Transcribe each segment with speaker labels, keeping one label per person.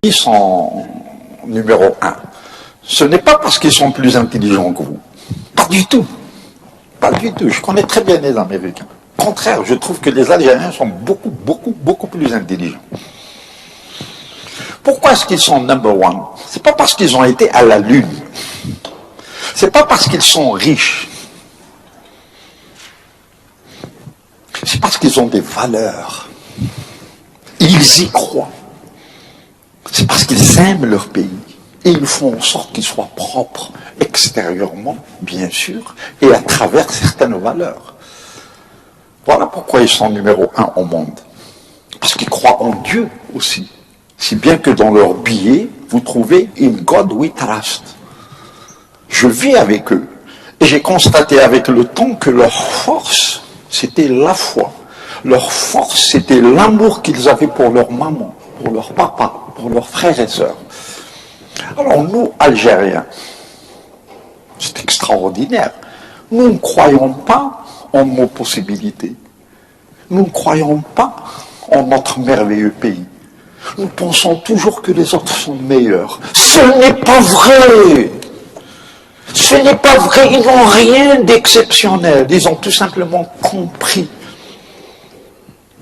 Speaker 1: Ils sont numéro un. Ce n'est pas parce qu'ils sont plus intelligents que vous. Pas du tout. Pas du tout. Je connais très bien les Américains. Au contraire, je trouve que les Algériens sont beaucoup plus intelligents. Pourquoi est-ce qu'ils sont number one? C'est pas parce qu'ils ont été à la Lune. C'est pas parce qu'ils sont riches. C'est parce qu'ils ont des valeurs. Ils y croient. C'est parce qu'ils aiment leur pays. Et ils font en sorte qu'il soit propre, extérieurement, bien sûr, et à travers certaines valeurs. Voilà pourquoi ils sont numéro un au monde. Parce qu'ils croient en Dieu aussi. Si bien que dans leur billet, vous trouvez « In God we trust ». Je vis avec eux. Et j'ai constaté avec le temps que leur force, c'était la foi. Leur force, c'était l'amour qu'ils avaient pour leur maman, pour leur papa, pour leurs frères et sœurs. Alors nous, Algériens, c'est extraordinaire. Nous ne croyons pas en nos possibilités. Nous ne croyons pas en notre merveilleux pays. Nous pensons toujours que les autres sont meilleurs. Ce n'est pas vrai. Ce n'est pas vrai. Ils n'ont rien d'exceptionnel. Ils ont tout simplement compris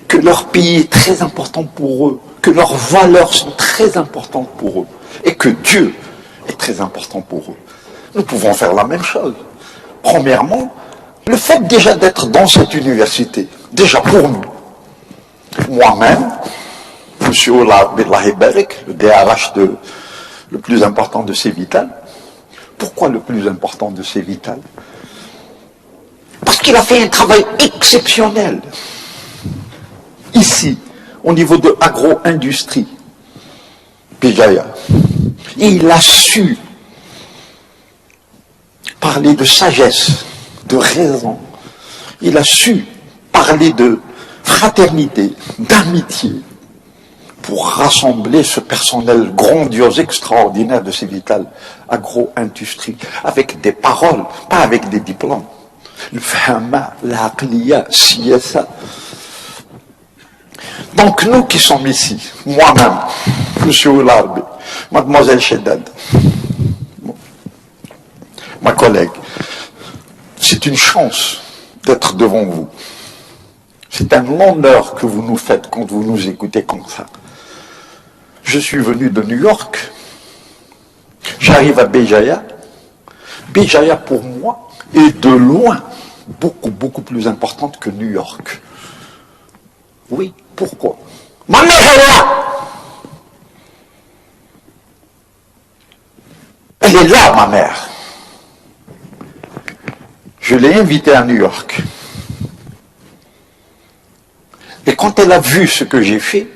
Speaker 1: que leur pays est très important pour eux, que leurs valeurs sont très importantes pour eux, et que Dieu est très important pour eux. Nous pouvons faire la même chose. Premièrement, le fait déjà d'être dans cette université, déjà pour nous, moi-même, M. Ola Billahi Berek, le DRH le plus important de Cévital. Pourquoi le plus important de Cévital? Parce qu'il a fait un travail exceptionnel. Ici, au niveau de agro-industrie, Béjaïa. Et il a su parler de sagesse, de raison. Il a su parler de fraternité, d'amitié, pour rassembler ce personnel grandiose, extraordinaire de Cévital agro-industrie, avec des paroles, pas avec des diplômes. Le fahma, l'aqliya, siyasa. Donc nous qui sommes ici, moi-même, M. Oularbi, Mademoiselle Cheddad, ma collègue, c'est une chance d'être devant vous. C'est un honneur que vous nous faites quand vous nous écoutez comme ça. Je suis venu de New York, j'arrive à Béjaïa. Béjaïa pour moi est de loin beaucoup plus importante que New York. Oui, pourquoi? Ma mère est là. Elle est là, ma mère. Je l'ai invitée à New York. Et quand elle a vu ce que j'ai fait,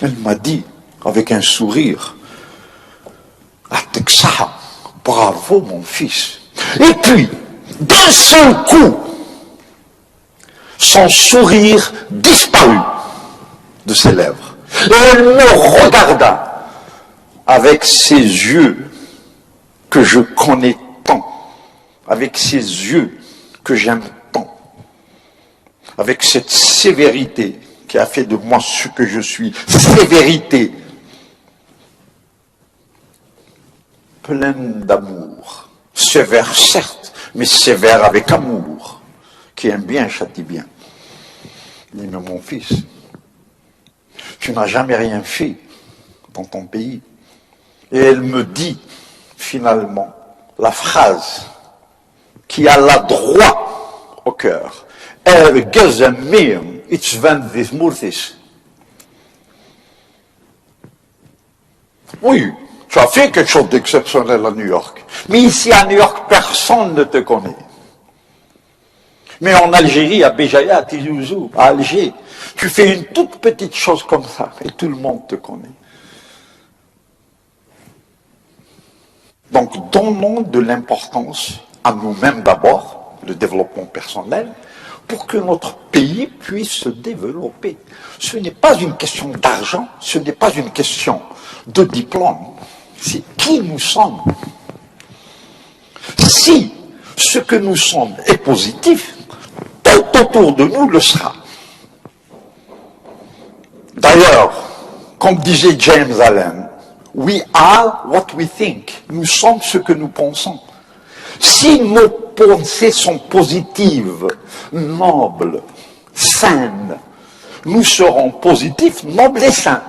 Speaker 1: elle m'a dit, avec un sourire, Ateksaha, bravo mon fils. Et puis, d'un seul coup, son sourire disparut de ses lèvres. Et elle me regarda avec ses yeux que je connais tant, avec ses yeux que j'aime tant, avec cette sévérité qui a fait de moi ce que je suis, sévérité pleine d'amour, sévère certes, mais sévère avec amour, qui aime bien châtie bien. Il dit, mais mon fils, tu n'as jamais rien fait dans ton pays. Et elle me dit, finalement, la phrase qui a la droit au cœur. Oui, tu as fait quelque chose d'exceptionnel à New York. Mais ici à New York, personne ne te connaît. Mais en Algérie, à Béjaïa, à Tizouzou, à Alger, tu fais une toute petite chose comme ça et tout le monde te connaît. Donc, donnons de l'importance à nous-mêmes d'abord, le développement personnel, pour que notre pays puisse se développer. Ce n'est pas une question d'argent, ce n'est pas une question de diplôme, c'est qui nous sommes. Si ce que nous sommes est positif, tout autour de nous le sera. D'ailleurs, comme disait James Allen, We are what we think. Nous sommes ce que nous pensons. Si nos pensées sont positives, nobles, saines, nous serons positifs, nobles et sains.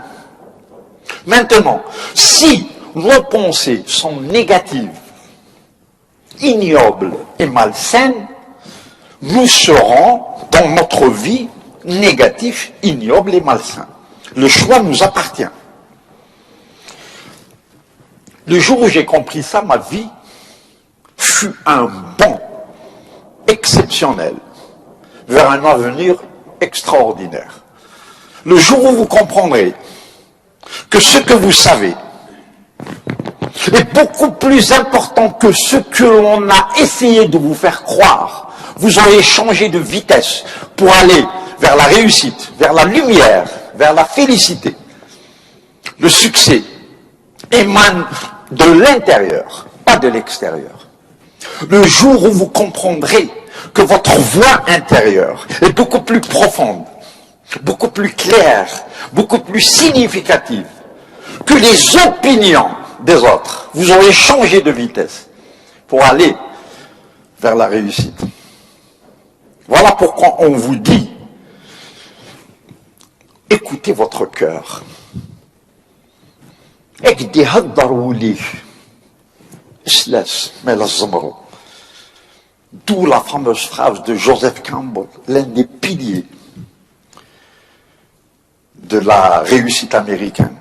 Speaker 1: Maintenant, si nos pensées sont négatives, ignobles et malsaines, nous serons dans notre vie négatifs, ignobles et malsains. Le choix nous appartient. Le jour où j'ai compris ça, ma vie fut un bond exceptionnel vers un avenir extraordinaire. Le jour où vous comprendrez que ce que vous savez est beaucoup plus important que ce que l'on a essayé de vous faire croire, vous aurez changé de vitesse pour aller vers la réussite, vers la lumière, vers la félicité. Le succès émane de l'intérieur, pas de l'extérieur. Le jour où vous comprendrez que votre voix intérieure est beaucoup plus profonde, beaucoup plus claire, beaucoup plus significative que les opinions des autres, vous aurez changé de vitesse pour aller vers la réussite. Voilà pourquoi on vous dit, écoutez votre cœur. D'où la fameuse phrase de Joseph Campbell, l'un des piliers de la réussite américaine.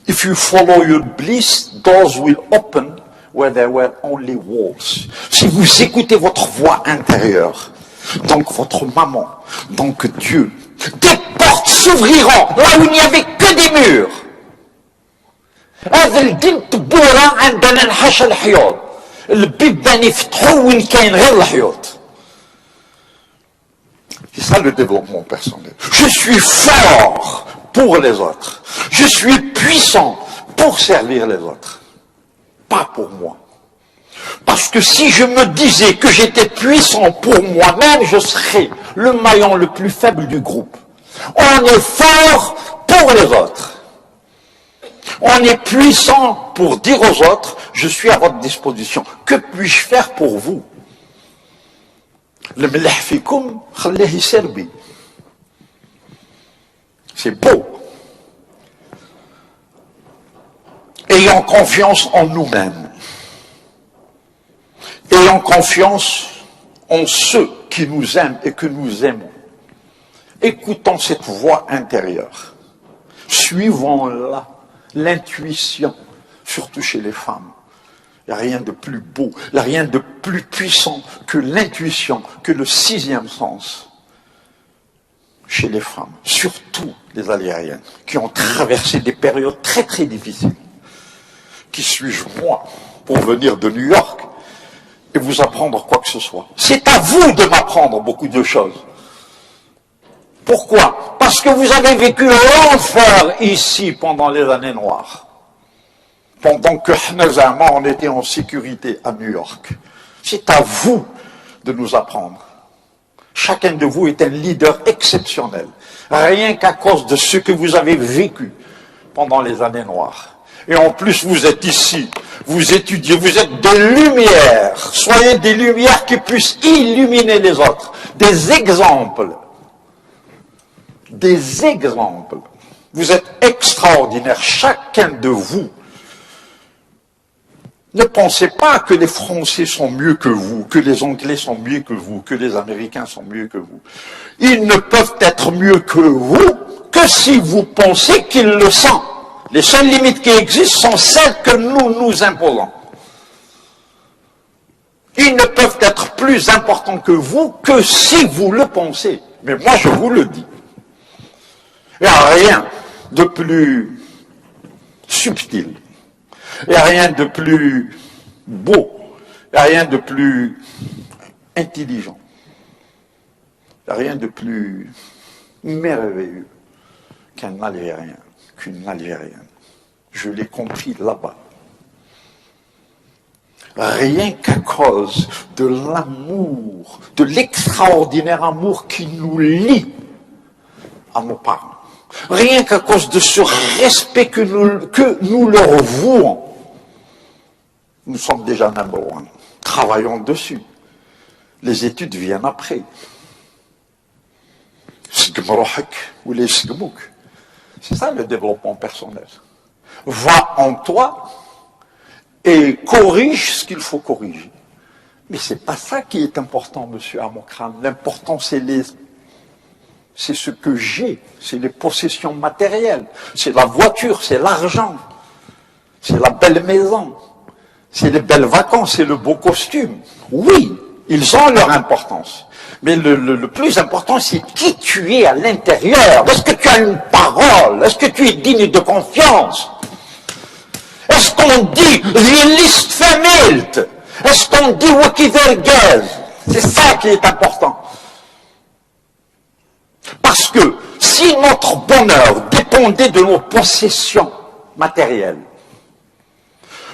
Speaker 1: If you follow your bliss, doors will open where there were only walls. Si vous écoutez votre voix intérieure, donc votre maman, donc Dieu, des portes s'ouvriront là où il n'y avait que des murs. هذا الدين تبورا عندنا نحش الحيوط البيبان يفتحوا وين كاين غير الحيوط. C'est ça le développement personnel. Je suis fort pour les autres. Je suis puissant pour servir les autres. Pas pour moi. Parce que si je me disais que j'étais puissant pour moi-même, je serais le maillon le plus faible du groupe. On est fort pour les autres. On est puissant pour dire aux autres, je suis à votre disposition. Que puis-je faire pour vous? C'est beau. Ayons confiance en nous-mêmes. Ayons confiance en ceux qui nous aiment et que nous aimons. Écoutons cette voix intérieure. Suivons-la. L'intuition, surtout chez les femmes. Il n'y a rien de plus beau, il n'y a rien de plus puissant que l'intuition, que le sixième sens chez les femmes, surtout les Algériennes, qui ont traversé des périodes très très difficiles. Qui suis-je moi pour venir de New York et vous apprendre quoi que ce soit? C'est à vous de m'apprendre beaucoup de choses. Pourquoi? Parce que vous avez vécu l'enfer ici pendant les années noires. Pendant que Hanazama, on était en sécurité à New York. C'est à vous de nous apprendre. Chacun de vous est un leader exceptionnel. Rien qu'à cause de ce que vous avez vécu pendant les années noires. Et en plus, vous êtes ici, vous étudiez, vous êtes des lumières. Soyez des lumières qui puissent illuminer les autres. Des exemples. Des exemples. Vous êtes extraordinaires, chacun de vous. Ne pensez pas que les Français sont mieux que vous, que les Anglais sont mieux que vous, que les Américains sont mieux que vous. Ils ne peuvent être mieux que vous que si vous pensez qu'ils le sont. Les seules limites qui existent sont celles que nous nous imposons. Ils ne peuvent être plus importants que vous que si vous le pensez. Mais moi, je vous le dis. Il n'y a rien de plus subtil. Il n'y a rien de plus beau. Il n'y a rien de plus intelligent. Il n'y a rien de plus merveilleux qu'un Algérien, qu'une Algérienne. Je l'ai compris là-bas. Rien qu'à cause de l'amour, de l'extraordinaire amour qui nous lie à nos parents. Rien qu'à cause de ce respect que nous leur vouons. Nous sommes déjà number one. Travaillons dessus. Les études viennent après. C'est ça le développement personnel. Va en toi et corrige ce qu'il faut corriger. Mais c'est pas ça qui est important, monsieur Amokram. L'important, c'est ce que j'ai, c'est les possessions matérielles, c'est la voiture, c'est l'argent, c'est la belle maison, c'est les belles vacances, c'est le beau costume. Oui, ils ont leur importance. Mais le plus important, c'est qui tu es à l'intérieur. Est-ce que tu as une parole? Est-ce que tu es digne de confiance? Est-ce qu'on dit « List vermählt » Est-ce qu'on dit « Wikivergez » C'est ça qui est important. Parce que si notre bonheur dépendait de nos possessions matérielles,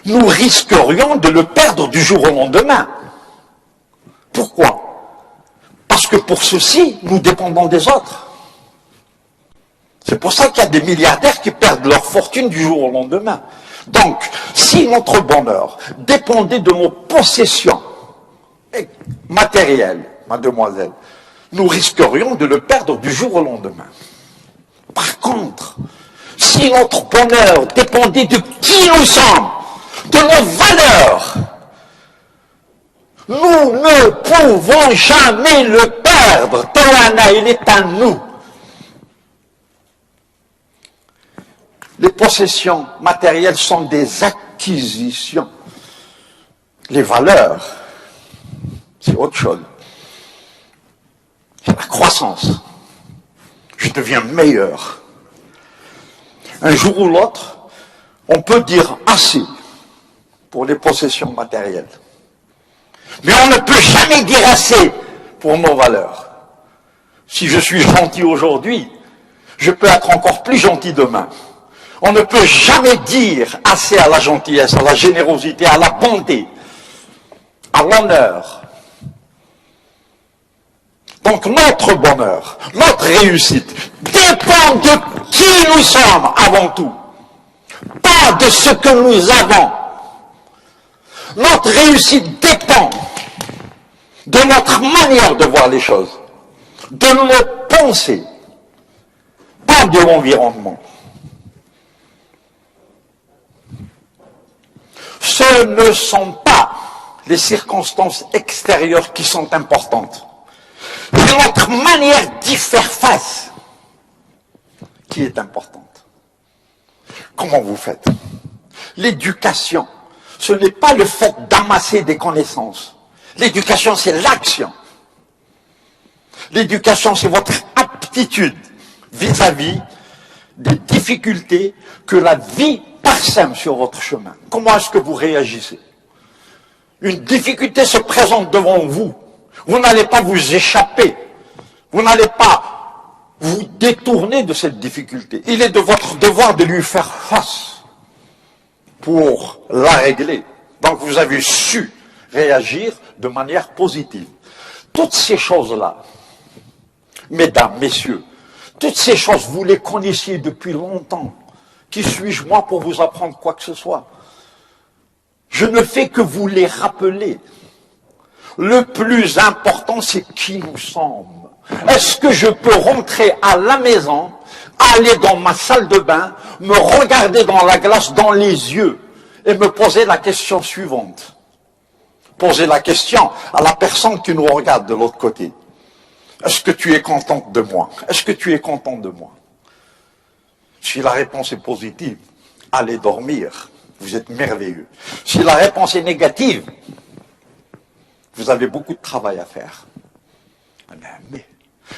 Speaker 1: nous risquerions de le perdre du jour au lendemain. Pourquoi? Parce que pour ceci, nous dépendons des autres. C'est pour ça qu'il y a des milliardaires qui perdent leur fortune du jour au lendemain. Donc, si notre bonheur dépendait de nos possessions matérielles, mademoiselle, nous risquerions de le perdre du jour au lendemain. Par contre, si notre bonheur dépendait de qui nous sommes, de nos valeurs, nous ne pouvons jamais le perdre. Tolana, il est à nous. Les possessions matérielles sont des acquisitions. Les valeurs, c'est autre chose. C'est la croissance. Je deviens meilleur. Un jour ou l'autre, on peut dire assez pour les possessions matérielles. Mais on ne peut jamais dire assez pour nos valeurs. Si je suis gentil aujourd'hui, je peux être encore plus gentil demain. On ne peut jamais dire assez à la gentillesse, à la générosité, à la bonté, à l'honneur. Donc notre bonheur, notre réussite dépend de qui nous sommes avant tout, pas de ce que nous avons. Notre réussite dépend de notre manière de voir les choses, de nos pensées, pas de l'environnement. Ce ne sont pas les circonstances extérieures qui sont importantes. C'est notre manière d'y faire face qui est importante. Comment vous faites? L'éducation, ce n'est pas le fait d'amasser des connaissances. L'éducation, c'est l'action. L'éducation, c'est votre aptitude vis-à-vis des difficultés que la vie parsème sur votre chemin. Comment est-ce que vous réagissez? Une difficulté se présente devant vous. Vous n'allez pas vous échapper. Vous n'allez pas vous détourner de cette difficulté. Il est de votre devoir de lui faire face pour la régler. Donc vous avez su réagir de manière positive. Toutes ces choses-là, mesdames, messieurs, toutes ces choses, vous les connaissiez depuis longtemps. Qui suis-je, moi, pour vous apprendre quoi que ce soit? Je ne fais que vous les rappeler. Le plus important, c'est qui nous sommes. Est-ce que je peux rentrer à la maison, aller dans ma salle de bain, me regarder dans la glace, dans les yeux, et me poser la question suivante? Poser la question à la personne qui nous regarde de l'autre côté. Est-ce que tu es contente de moi? Est-ce que tu es content de moi? Si la réponse est positive, allez dormir. Vous êtes merveilleux. Si la réponse est négative, vous avez beaucoup de travail à faire. Mais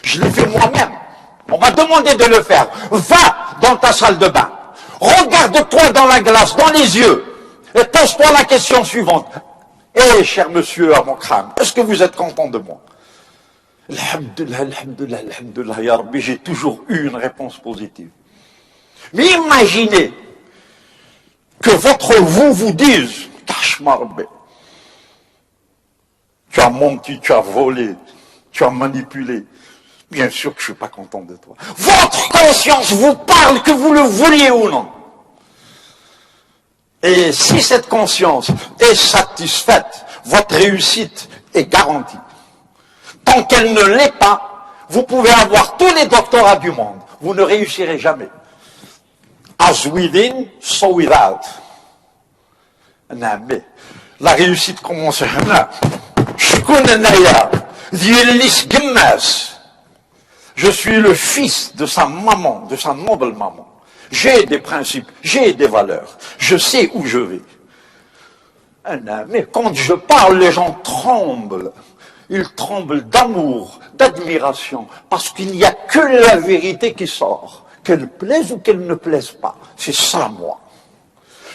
Speaker 1: je l'ai fait moi-même. On m'a demandé de le faire. Va dans ta salle de bain. Regarde-toi dans la glace, dans les yeux. Et pose-toi la question suivante. Eh, cher monsieur à mon crâne, est-ce que vous êtes content de moi? Alhamdulillah, alhamdulillah, alhamdulillah, ya Rabbi, j'ai toujours eu une réponse positive. Mais imaginez que votre vous dise, Kashmarbe, tu as menti, tu as volé, tu as manipulé, Bien sûr que je ne suis pas content de toi. Votre conscience vous parle que vous le vouliez ou non. Et si cette conscience est satisfaite, votre réussite est garantie. Tant qu'elle ne l'est pas, vous pouvez avoir tous les doctorats du monde. Vous ne réussirez jamais. As within, so without. Non, mais la réussite commence là. Je suis le fils de sa maman, de sa noble maman. J'ai des principes, j'ai des valeurs. Je sais où je vais. Non, mais quand je parle, les gens tremblent. Ils tremblent d'amour, d'admiration, parce qu'il n'y a que la vérité qui sort. Qu'elle plaise ou qu'elle ne plaise pas. C'est ça, moi.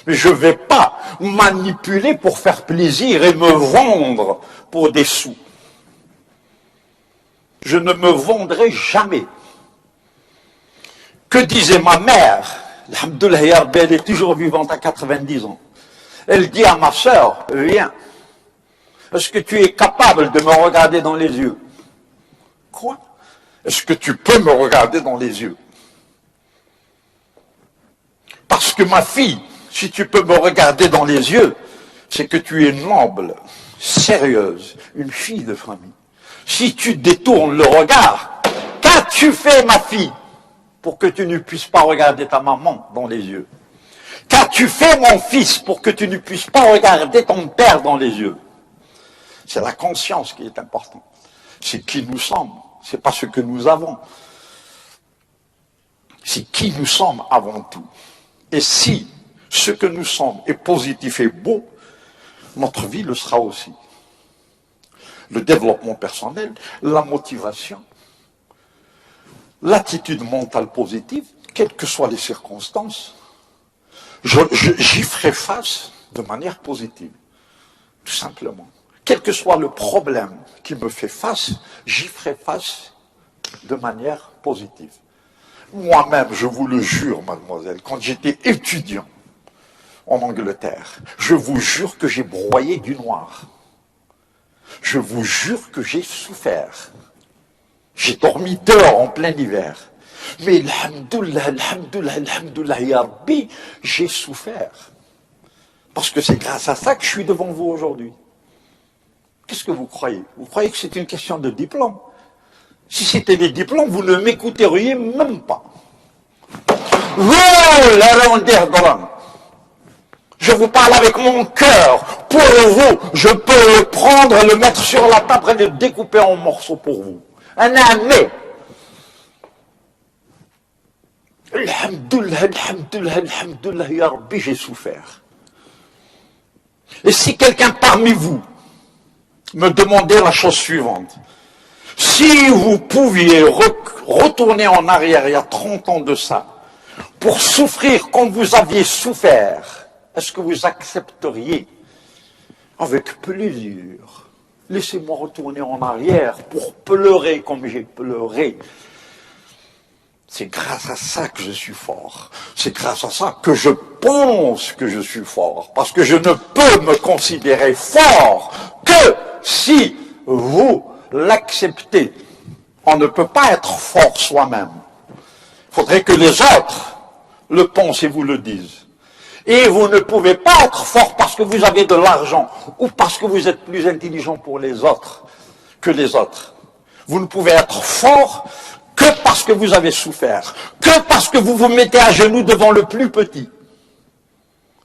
Speaker 1: Mais je ne vais pas manipuler pour faire plaisir et me vendre pour des sous. Je ne me vendrai jamais. Que disait ma mère? Alhamdoulilah, elle est toujours vivante à 90 ans. Elle dit à ma sœur, viens, est-ce que tu es capable de me regarder dans les yeux? Quoi? Est-ce que tu peux me regarder dans les yeux? Parce que ma fille, si tu peux me regarder dans les yeux, c'est que tu es noble, sérieuse, une fille de famille. Si tu détournes le regard, qu'as-tu fait, ma fille, pour que tu ne puisses pas regarder ta maman dans les yeux? Qu'as-tu fait, mon fils, pour que tu ne puisses pas regarder ton père dans les yeux? C'est la conscience qui est importante. C'est qui nous sommes, c'est pas ce que nous avons. C'est qui nous sommes avant tout. Et si ce que nous sommes est positif et beau, notre vie le sera aussi. Le développement personnel, la motivation, l'attitude mentale positive, quelles que soient les circonstances, j'y ferai face de manière positive, tout simplement. Quel que soit le problème qui me fait face, j'y ferai face de manière positive. Moi-même, je vous le jure, mademoiselle, quand j'étais étudiant en Angleterre, je vous jure que j'ai broyé du noir. Je vous jure que j'ai souffert. J'ai dormi dehors en plein hiver. Mais alhamdoulilah, alhamdoulilah, alhamdoulilah, ya Rabbi, j'ai souffert. Parce que c'est grâce à ça que je suis devant vous aujourd'hui. Qu'est-ce que vous croyez? Vous croyez que c'est une question de diplôme? Si c'était des diplômes, vous ne m'écouteriez même pas. Je vous parle avec mon cœur. Pour vous, je peux le prendre, le mettre sur la table et le découper en morceaux pour vous. Un ami. Alhamdoulilah, alhamdoulilah, alhamdoulilah, ya Rabbi, j'ai souffert. Et si quelqu'un parmi vous me demandait la chose suivante, si vous pouviez retourner en arrière il y a 30 ans de ça, pour souffrir comme vous aviez souffert, est-ce que vous accepteriez? Avec plaisir. Laissez-moi retourner en arrière pour pleurer comme j'ai pleuré. C'est grâce à ça que je suis fort. C'est grâce à ça que je pense que je suis fort. Parce que je ne peux me considérer fort que si vous l'acceptez. On ne peut pas être fort soi-même. Il faudrait que les autres le pensent et vous le disent. Et vous ne pouvez pas être fort parce que vous avez de l'argent ou parce que vous êtes plus intelligent pour les autres que les autres. Vous ne pouvez être fort que parce que vous avez souffert, que parce que vous vous mettez à genoux devant le plus petit,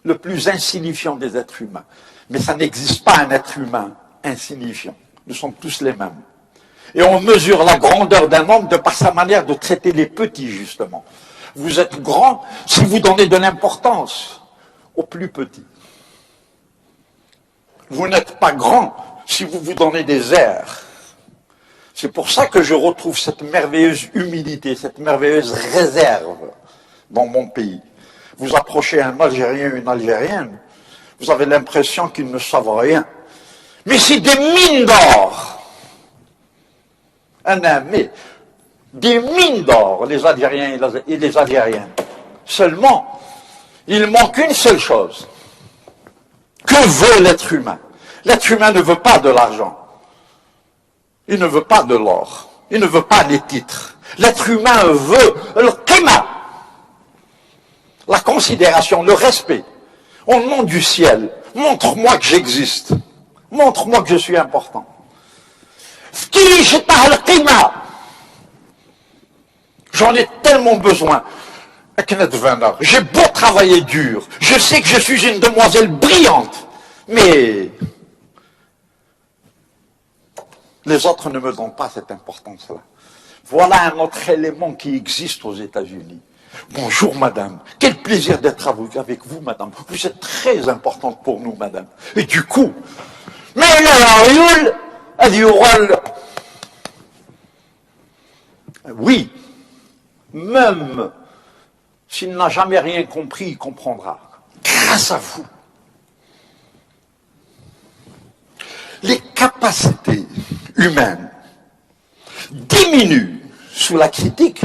Speaker 1: le plus insignifiant des êtres humains. Mais ça n'existe pas un être humain insignifiant. Nous sommes tous les mêmes. Et on mesure la grandeur d'un homme de par sa manière de traiter les petits, justement. Vous êtes grand si vous donnez de l'importance aux plus petits. Vous n'êtes pas grand si vous vous donnez des airs. C'est pour ça que je retrouve cette merveilleuse humilité, cette merveilleuse réserve dans mon pays. Vous approchez un Algérien ou une Algérienne, vous avez l'impression qu'ils ne savent rien. Mais c'est des mines d'or. Mais des mines d'or, les Algériens et les Algériennes. Seulement, il manque une seule chose. Que veut l'être humain? L'être humain ne veut pas de l'argent. Il ne veut pas de l'or. Il ne veut pas les titres. L'être humain veut le qima, la considération, le respect. Au nom du ciel, montre-moi que j'existe. Montre-moi que je suis important. J'en ai tellement besoin. J'ai beau travailler dur, je sais que je suis une demoiselle brillante, mais les autres ne me donnent pas cette importance-là. Voilà un autre élément qui existe aux États-Unis. Bonjour madame, quel plaisir d'être avec vous madame. Vous êtes très importante pour nous madame. Et du coup, mais oui, même s'il n'a jamais rien compris, il comprendra. Grâce à vous. Les capacités humaines diminuent sous la critique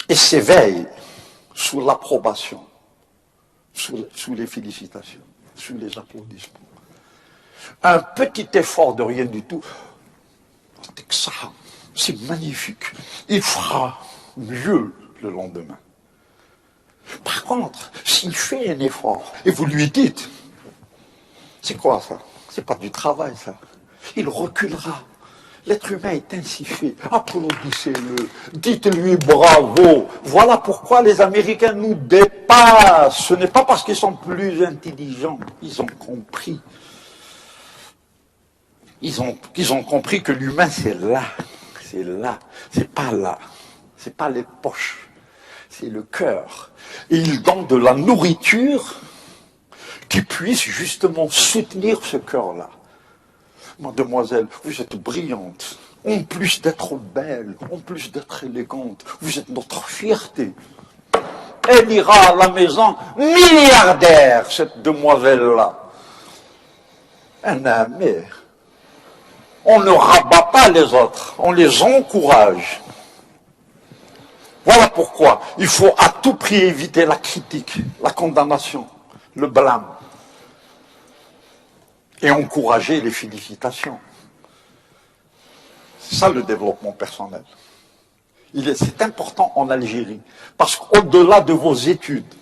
Speaker 1: et s'éveillent sous l'approbation, sous les félicitations, sous les applaudissements. Un petit effort de rien du tout, c'est magnifique. Il fera mieux le lendemain. Par contre, s'il fait un effort et vous lui dites, c'est quoi ça? C'est pas du travail ça. Il reculera. L'être humain est ainsi fait. Applaudissez-le. Dites-lui bravo. Voilà pourquoi les Américains nous dépassent. Ce n'est pas parce qu'ils sont plus intelligents. Ils ont compris. Ils ont compris que l'humain c'est là. C'est là. C'est pas là. C'est pas les poches. C'est le cœur. Et ils donnent de la nourriture qui puisse justement soutenir ce cœur-là. Mademoiselle, vous êtes brillante. En plus d'être belle, en plus d'être élégante, vous êtes notre fierté. Elle ira à la maison milliardaire, cette demoiselle-là. Mais on ne rabat pas les autres, on les encourage. Voilà pourquoi il faut à tout prix éviter la critique, la condamnation, le blâme. Et encourager les félicitations. C'est ça le développement personnel. C'est important en Algérie, parce qu'au-delà de vos études,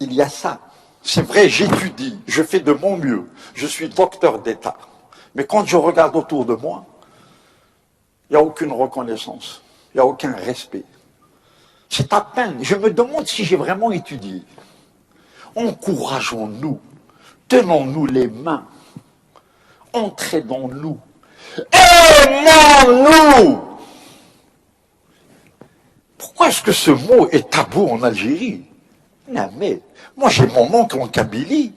Speaker 1: il y a ça. C'est vrai, j'étudie, je fais de mon mieux, je suis docteur d'État. Mais quand je regarde autour de moi, il n'y a aucune reconnaissance, il n'y a aucun respect. C'est à peine, je me demande si j'ai vraiment étudié. Encourageons-nous. Tenons-nous les mains, entraînons-nous, aimons-nous. Pourquoi est-ce que ce mot est tabou en Algérie? Non mais, moi j'ai mon oncle en Kabylie,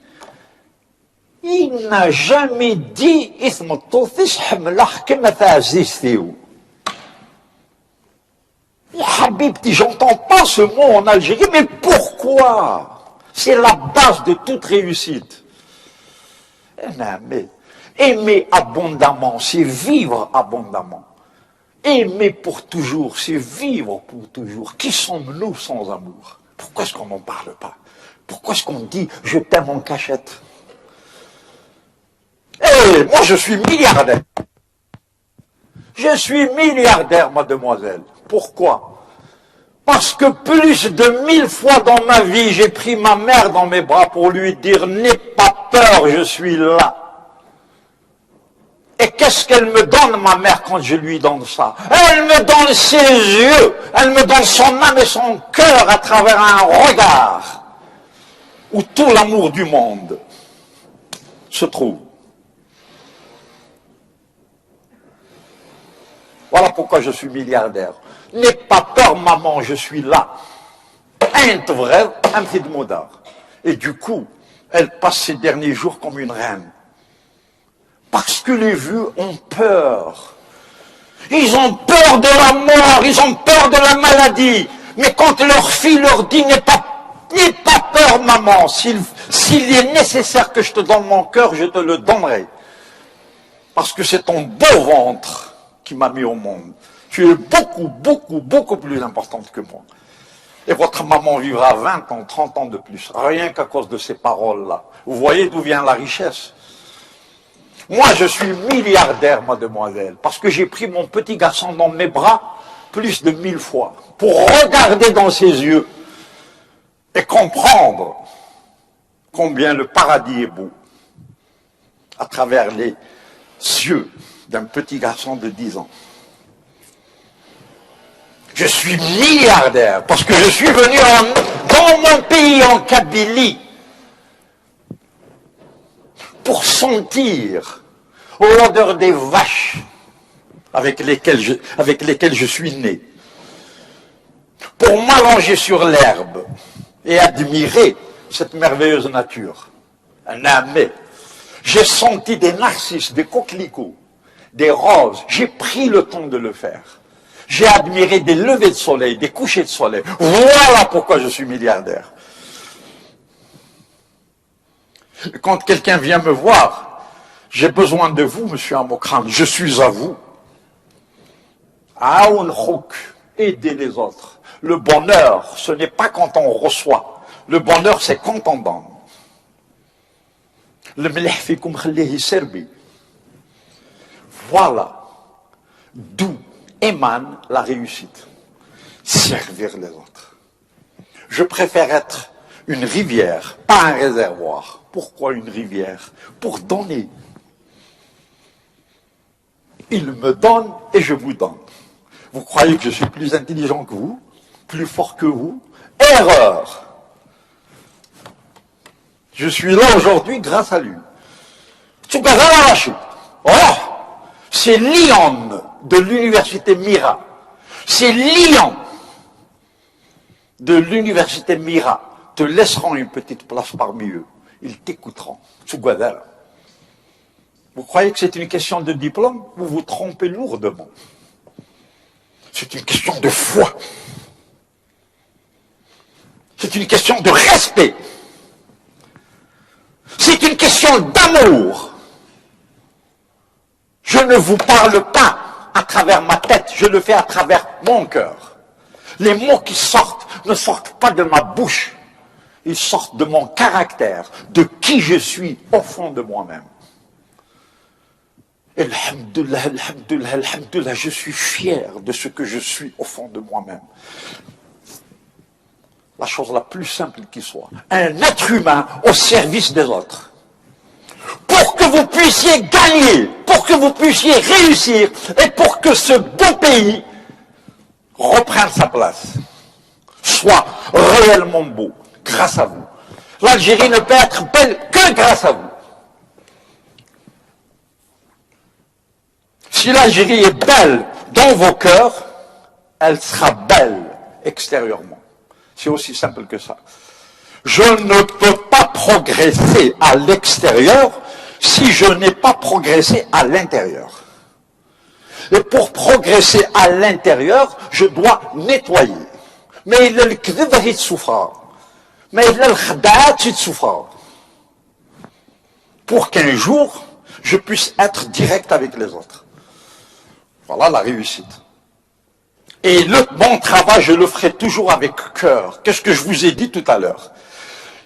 Speaker 1: il n'a jamais dit « Ism al-Tawfish hamlah kama ta'aziz fiou ». Habibti, j'entends pas ce mot en Algérie, mais pourquoi? C'est la base de toute réussite. Non, mais aimer abondamment, c'est vivre abondamment. Aimer pour toujours, c'est vivre pour toujours. Qui sommes-nous sans amour? Pourquoi est-ce qu'on n'en parle pas? Pourquoi est-ce qu'on dit « je t'aime en cachette » ? Eh, moi je suis milliardaire. Je suis milliardaire, mademoiselle. Pourquoi? Parce que plus de 1000 fois dans ma vie, j'ai pris ma mère dans mes bras pour lui dire « n'aie pas peur, je suis là ». Et qu'est-ce qu'elle me donne, ma mère, quand je lui donne ça? Elle me donne ses yeux, elle me donne son âme et son cœur à travers un regard où tout l'amour du monde se trouve. Voilà pourquoi je suis milliardaire. N'aie pas peur, maman, je suis là. Un vrai, un petit modard. Et du coup, elle passe ses derniers jours comme une reine. Parce que les vieux ont peur. Ils ont peur de la mort, ils ont peur de la maladie. Mais quand leur fille leur dit « n'aie pas peur, maman, s'il est nécessaire que je te donne mon cœur, je te le donnerai. Parce que c'est ton beau ventre qui m'a mis au monde. Tu es beaucoup plus importante que moi. Et votre maman vivra 20 ans, 30 ans de plus, rien qu'à cause de ces paroles-là. Vous voyez d'où vient la richesse? Moi, je suis milliardaire, mademoiselle, parce que j'ai pris mon petit garçon dans mes bras plus de 1000 fois pour regarder dans ses yeux et comprendre combien le paradis est beau à travers les yeux d'un petit garçon de 10 ans. Je suis milliardaire parce que je suis venu dans mon pays, en Kabylie, pour sentir l'odeur des vaches avec lesquelles je suis né, pour m'allonger sur l'herbe et admirer cette merveilleuse nature. Un aimé. J'ai senti des narcisses, des coquelicots, des roses. J'ai pris le temps de le faire. J'ai admiré des levées de soleil, des couchers de soleil. Voilà pourquoi je suis milliardaire. Quand quelqu'un vient me voir, j'ai besoin de vous, monsieur Amokran, je suis à vous. Aoun Khouk, aider les autres. Le bonheur, ce n'est pas quand on reçoit. Le bonheur, c'est quand on donne. Le mlih fikum khallihi serbi. Voilà d'où émane la réussite. Servir les autres. Je préfère être une rivière, pas un réservoir. Pourquoi une rivière? Pour donner. Il me donne et je vous donne. Vous croyez que je suis plus intelligent que vous? Plus fort que vous? Erreur! Je suis là aujourd'hui grâce à lui. Oh! C'est Lyon de l'université Mira. C'est Lyon de l'université Mira te laisseront une petite place parmi eux. Ils t'écouteront. Vous croyez que c'est une question de diplôme? Vous vous trompez lourdement. C'est une question de foi. C'est une question de respect. C'est une question d'amour. Je ne vous parle pas à travers ma tête, je le fais à travers mon cœur. Les mots qui sortent ne sortent pas de ma bouche. Ils sortent de mon caractère, de qui je suis au fond de moi-même. Alhamdulillah, alhamdulillah, alhamdulillah, je suis fier de ce que je suis au fond de moi-même. La chose la plus simple qui soit. Un être humain au service des autres. Pour que vous puissiez gagner, pour que vous puissiez réussir, et pour que ce beau pays reprenne sa place, soit réellement beau, grâce à vous. L'Algérie ne peut être belle que grâce à vous. Si l'Algérie est belle dans vos cœurs, elle sera belle extérieurement. C'est aussi simple que ça. Je ne peux pas progresser à l'extérieur si je n'ai pas progressé à l'intérieur. Et pour progresser à l'intérieur, je dois nettoyer. Mais il y a le kdhib qui souffre. Mais il y a le khadaat qui souffre. Pour qu'un jour, je puisse être direct avec les autres. Voilà la réussite. Et le bon travail, je le ferai toujours avec cœur. Qu'est-ce que je vous ai dit tout à l'heure?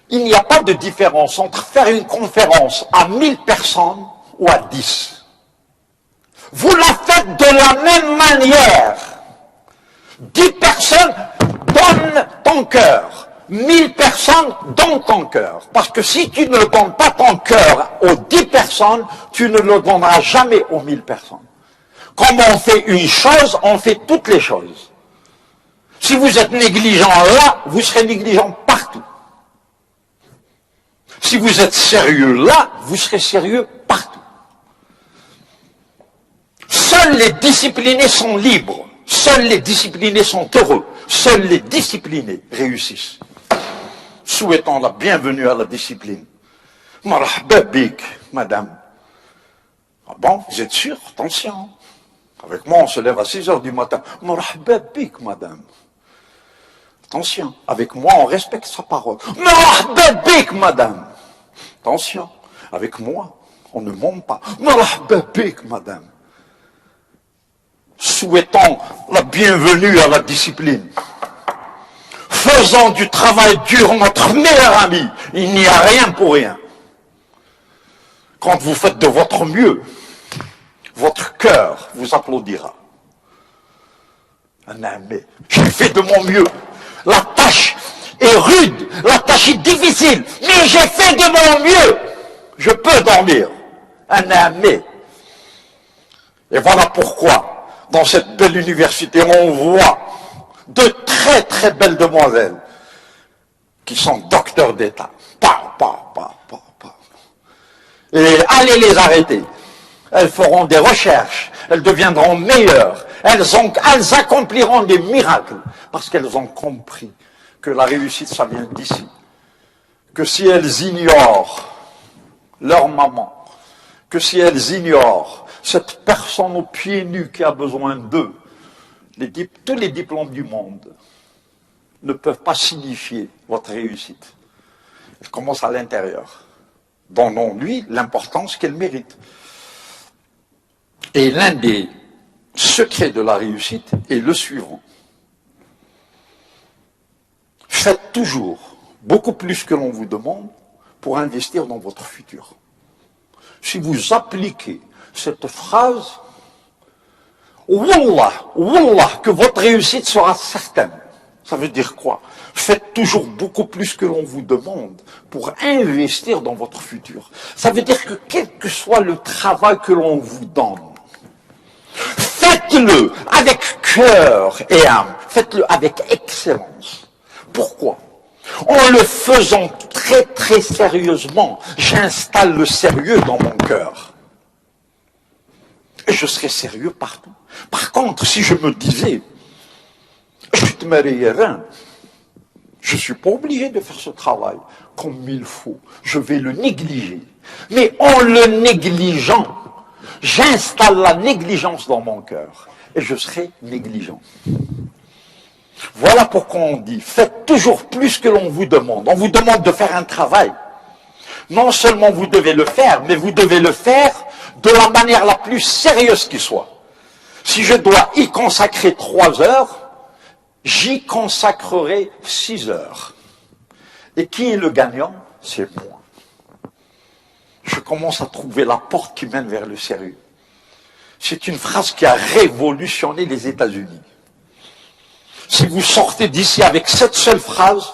Speaker 1: Il n'y a pas de différence entre faire une conférence à 1000 personnes ou à 10. Vous la faites de la même manière. 10 personnes donnent ton cœur. 1000 personnes donnent ton cœur. Parce que si tu ne donnes pas ton cœur aux 10 personnes, tu ne le donneras jamais aux 1000 personnes. Comme on fait une chose, on fait toutes les choses. Si vous êtes négligent là, vous serez négligent partout. Si vous êtes sérieux là, vous serez sérieux partout. Seuls les disciplinés sont libres. Seuls les disciplinés sont heureux. Seuls les disciplinés réussissent. Souhaitons la bienvenue à la discipline. Marhaba bik, madame. Ah bon, vous êtes sûr? Attention. Avec moi, on se lève à 6 heures du matin. Marhaba bik, madame. Attention. Avec moi, on respecte sa parole. Marhaba bik, madame. Attention. Avec moi, on ne monte pas. Marhaba bik, madame. Souhaitons la bienvenue à la discipline. Faisons du travail dur notre meilleur ami. Il n'y a rien pour rien. Quand vous faites de votre mieux, votre cœur vous applaudira. Mais j'ai fait de mon mieux. La tâche est rude, la tâche est difficile, mais j'ai fait de mon mieux. Je peux dormir. Mais. Et voilà pourquoi, dans cette belle université, on voit de très très belles demoiselles qui sont docteurs d'État. Et allez les arrêter. Elles feront des recherches, elles deviendront meilleures, elles accompliront des miracles, parce qu'elles ont compris que la réussite, ça vient d'ici. Que si elles ignorent leur maman, que si elles ignorent cette personne aux pieds nus qui a besoin d'eux, tous les diplômes du monde ne peuvent pas signifier votre réussite. Elle commence à l'intérieur. Donnons-lui l'importance qu'elle mérite. Et l'un des secrets de la réussite est le suivant. Faites toujours beaucoup plus que l'on vous demande pour investir dans votre futur. Si vous appliquez cette phrase, Wallah, Wallah, que votre réussite sera certaine. Ça veut dire quoi? Faites toujours beaucoup plus que l'on vous demande pour investir dans votre futur. Ça veut dire que quel que soit le travail que l'on vous donne, faites-le avec cœur et âme. Faites-le avec excellence. Pourquoi? En le faisant très très sérieusement, j'installe le sérieux dans mon cœur. Et je serai sérieux partout. Par contre, si je me disais, je suis je ne suis pas obligé de faire ce travail comme il faut, je vais le négliger. Mais en le négligeant, j'installe la négligence dans mon cœur et je serai négligent. Voilà pourquoi on dit, faites toujours plus que l'on vous demande. On vous demande de faire un travail. Non seulement vous devez le faire, mais vous devez le faire de la manière la plus sérieuse qui soit. Si je dois y consacrer 3 heures, j'y consacrerai 6 heures. Et qui est le gagnant? C'est moi. Je commence à trouver la porte qui mène vers le sérieux. C'est une phrase qui a révolutionné les États-Unis. Si vous sortez d'ici avec cette seule phrase,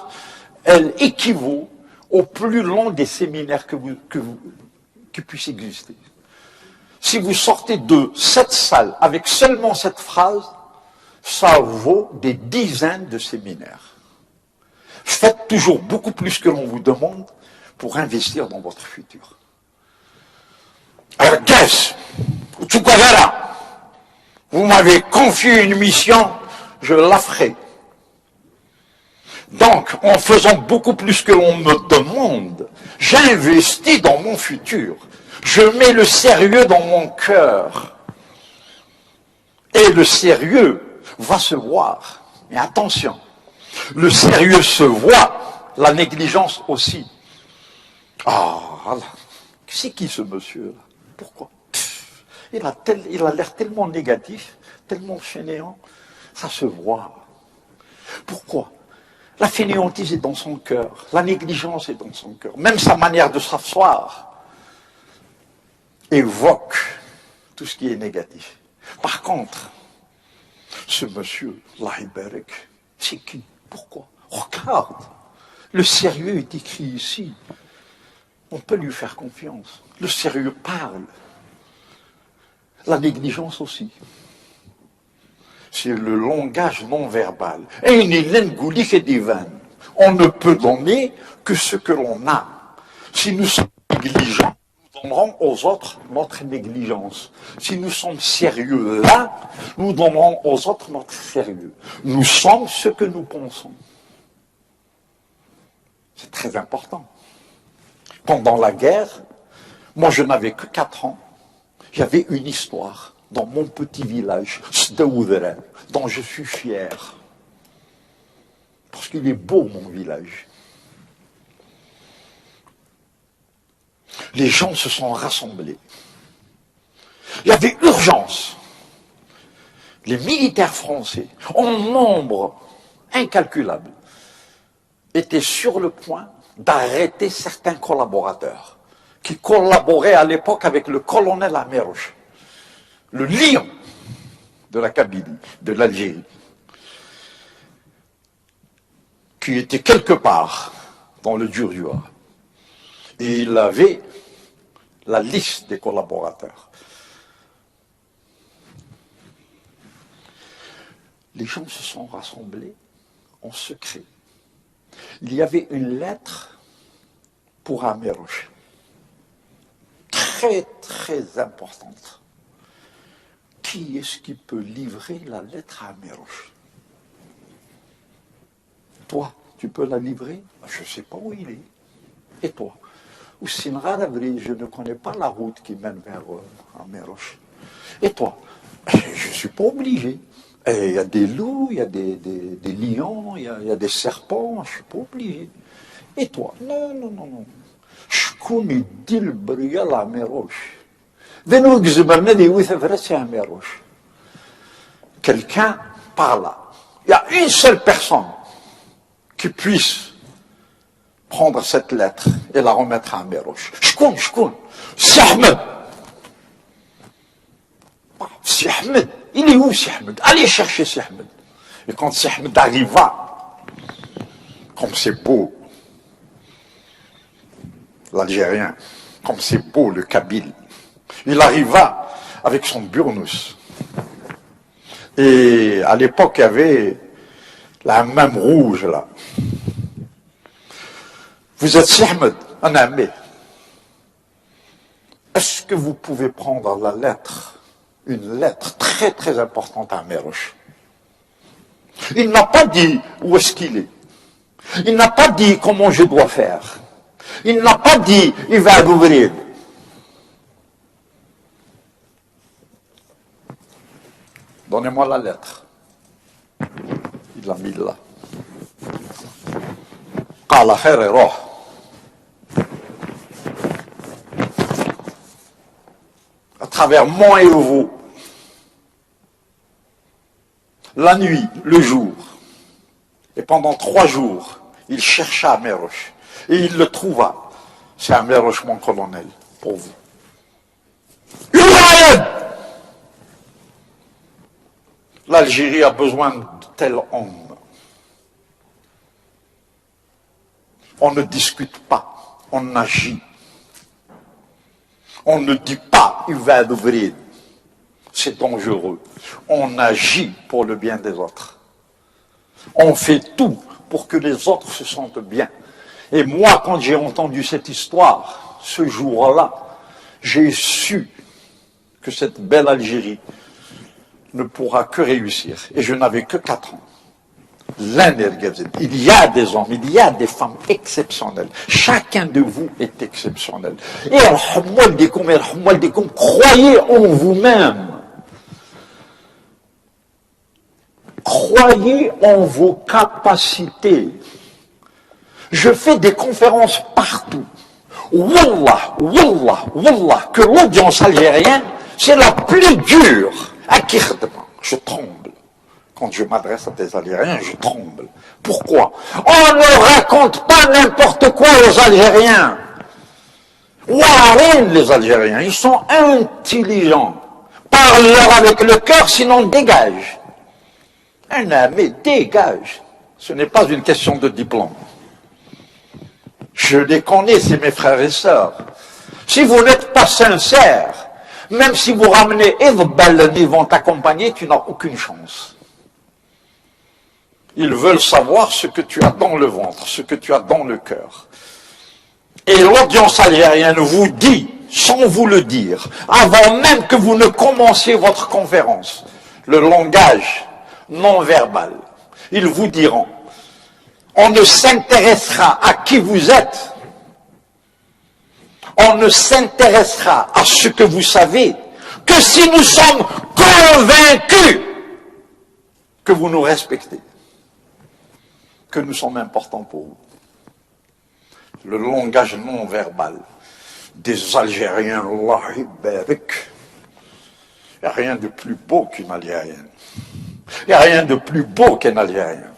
Speaker 1: elle équivaut au plus long des séminaires qui puissent exister. Si vous sortez de cette salle avec seulement cette phrase, ça vaut des dizaines de séminaires. Faites toujours beaucoup plus que l'on vous demande pour investir dans votre futur. Alors, qu'est-ce? Vous m'avez confié une mission, je la ferai. Donc, en faisant beaucoup plus que l'on me demande, j'investis dans mon futur. Je mets le sérieux dans mon cœur. Et le sérieux va se voir. Mais attention, le sérieux se voit, la négligence aussi. Ah, c'est qui ce monsieur-là? Pourquoi? Il a l'air tellement négatif, tellement fainéant. Ça se voit. Pourquoi? La fainéantise est dans son cœur, la négligence est dans son cœur. Même sa manière de s'asseoir évoque tout ce qui est négatif. Par contre, ce monsieur, Lahiberek, c'est qui? Pourquoi? Regarde, le sérieux est écrit ici. On peut lui faire confiance. Le sérieux parle. La négligence aussi. C'est le langage non verbal. Et une Hélène Gouli fait des vannes. On ne peut donner que ce que l'on a. Si nous sommes négligents, nous donnerons aux autres notre négligence. Si nous sommes sérieux là, nous donnerons aux autres notre sérieux. Nous sommes ce que nous pensons. C'est très important. Pendant la guerre, moi je n'avais que 4 ans, j'avais une histoire dans mon petit village, Sdeouderen, dont je suis fier. Parce qu'il est beau, mon village. Les gens se sont rassemblés. Il y avait urgence. Les militaires français, en nombre incalculable, étaient sur le point d'arrêter certains collaborateurs qui collaborait à l'époque avec le colonel Amerouche, le lion de la Kabylie, de l'Algérie, qui était quelque part dans le Djurdjoua. Et il avait la liste des collaborateurs. Les gens se sont rassemblés en secret. Il y avait une lettre pour Amerouche, très très importante. Qui est-ce qui peut livrer la lettre à Amerouche? Toi, tu peux la livrer? Je ne sais pas où il est. Et toi? Ou je ne connais pas la route qui mène vers Amerouche. Et toi? Je ne suis pas obligé. Il y a des loups, il y a des lions, il y a des serpents, je ne suis pas obligé. Et toi? Non, non, non, non. Je connais le brial à Amerouche. Quelqu'un par là. Il y a une seule personne qui puisse prendre cette lettre et la remettre à Amerouche. Je connais. C'est Ahmed. C'est Ahmed. Il est où, c'est Ahmed? Allez chercher c'est Ahmed. Et quand c'est Ahmed arriva, comme c'est beau, l'Algérien, comme c'est beau le Kabyle, il arriva avec son burnous. Et à l'époque, il y avait la même rouge là. Vous êtes si Ahmed, un ami. Est-ce que vous pouvez prendre la lettre, une lettre très très importante à Amerouche? Il n'a pas dit où est-ce qu'il est. Il n'a pas dit comment je dois faire. Il n'a pas dit il va ouvrir. Donnez-moi la lettre. Il l'a mis là. قال خير روح. À travers moi et vous, la nuit, le jour, et pendant 3 jours, il chercha Amerouche, et il le trouva. C'est Amerouche, mon colonel, pour vous. L'Algérie a besoin de tel homme. On ne discute pas, on agit. On ne dit pas, il va ouvrir. C'est dangereux. On agit pour le bien des autres. On fait tout pour que les autres se sentent bien. Et moi, quand j'ai entendu cette histoire, ce jour-là, j'ai su que cette belle Algérie ne pourra que réussir. Et je n'avais que 4 ans. Il y a des hommes, il y a des femmes exceptionnelles. Chacun de vous est exceptionnel. Et croyez en vous-même. Croyez en vos capacités. Je fais des conférences partout. Wallah, wallah, wallah, que l'audience algérienne, c'est la plus dure. Je tremble. Quand je m'adresse à des Algériens, je tremble. Pourquoi? On ne raconte pas n'importe quoi aux Algériens. Warren, les Algériens, ils sont intelligents. Parle-leur avec le cœur, sinon dégage. Un ami, dégage. Ce n'est pas une question de diplôme. Je les connais, c'est mes frères et sœurs. Si vous n'êtes pas sincère, même si vous ramenez Evbel, ils vont t'accompagner, tu n'as aucune chance. Ils veulent savoir ce que tu as dans le ventre, ce que tu as dans le cœur. Et l'audience algérienne vous dit, sans vous le dire, avant même que vous ne commenciez votre conférence, le langage non verbal. Ils vous diront, on ne s'intéressera à qui vous êtes, on ne s'intéressera à ce que vous savez, que si nous sommes convaincus que vous nous respectez, que nous sommes importants pour vous. Le langage non verbal des Algériens, Allah barik. Il n'y a rien de plus beau qu'une Algérienne. Il n'y a rien de plus beau qu'un Algérien.